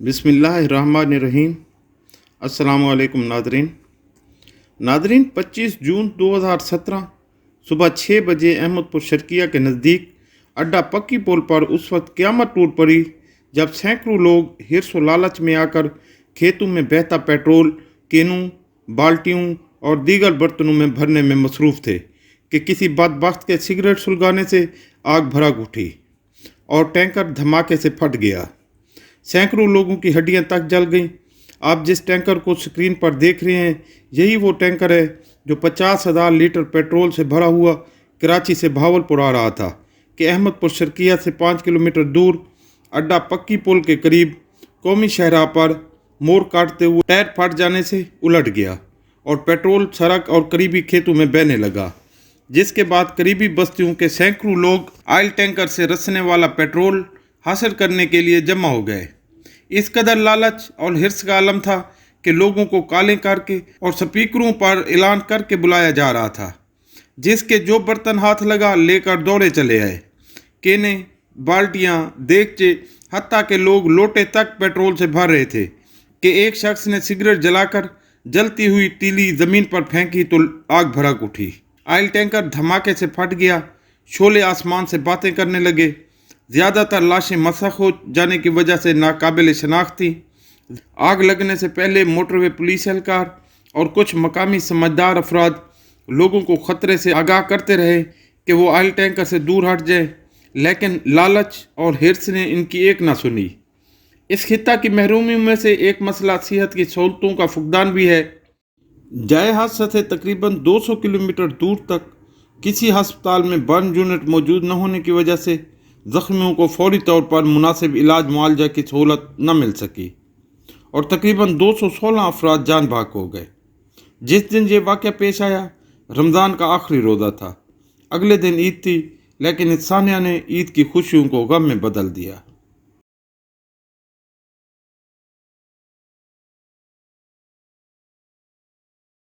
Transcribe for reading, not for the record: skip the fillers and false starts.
बिस्मिल्लाहिर्रहमानिर्रहीम। अस्सलामु अलैकुम नादरीन 25 जून 2017 सुबह 6 बजे अहमदपुर शर्किया के नज़दीक अड्डा पक्की पुल पर उस वक्त क़यामत टूट पड़ी जब सैकड़ों लोग हिर्स व लालच में आकर खेतों में बहता पेट्रोल कैनों, बाल्टियों और दीगर बर्तनों में भरने में मसरूफ़ थे कि किसी बदबख्त के सिगरेट सुलगाने से आग भड़क उठी और टैंकर धमाके से फट गया। सैकड़ों लोगों की हड्डियां तक जल गईं। आप जिस टैंकर को स्क्रीन पर देख रहे हैं, यही वो टैंकर है जो 50,000 लीटर पेट्रोल से भरा हुआ कराची से भावलपुर आ रहा था कि अहमदपुर शर्किया से 5 किलोमीटर दूर अड्डा पक्की पुल के करीब कौमी शाहराह पर मोड़ काटते हुए टायर फट जाने से उलट गया और पेट्रोल सड़क और करीबी खेतों में बहने लगा, जिसके बाद करीबी बस्तियों के सैकड़ों लोग ऑयल टैंकर से रसने वाला पेट्रोल हासिल करने के लिए जमा हो गए। इस कदर लालच और हिर्स का आलम था कि लोगों को कालें करके और स्पीकरों पर ऐलान करके बुलाया जा रहा था, जिसके जो बर्तन हाथ लगा लेकर दौड़े चले आए। केने, बाल्टियां, देगचे, हत्ता के लोग लोटे तक पेट्रोल से भर रहे थे कि एक शख्स ने सिगरेट जलाकर जलती हुई तीली ज़मीन पर फेंकी तो आग भड़क उठी। ऑयल टैंकर धमाके से फट गया। शोले आसमान से बातें करने लगे। ज़्यादातर लाशें मसख हो जाने की वजह से नाकाबिल शनाख्त थी। आग लगने से पहले मोटरवे पुलिस एहलकार और कुछ मकामी समझदार अफराद लोगों को ख़तरे से आगाह करते रहे कि वो ऑयल टैंकर से दूर हट जाए, लेकिन लालच और हिर्स ने इनकी एक ना सुनी। इस खित्ता की महरूमी में से एक मसला सेहत की सहूलतों का फुकदान भी है। जाए हादसा से तकरीबन 200 किलोमीटर दूर तक किसी हस्पताल में बर्न यूनिट मौजूद न होने की वजह से ज़ख्मियों को फौरी तौर पर मुनासिब इलाज मुआवजा की सहूलत न मिल सकी और तकरीबन 216 अफराद जान भाग हो गए। जिस दिन ये वाक़या पेश आया, रमज़ान का आखिरी रोज़ा था। अगले दिन ईद थी, लेकिन इस सानिया ने ईद की खुशियों को गम में बदल दिया।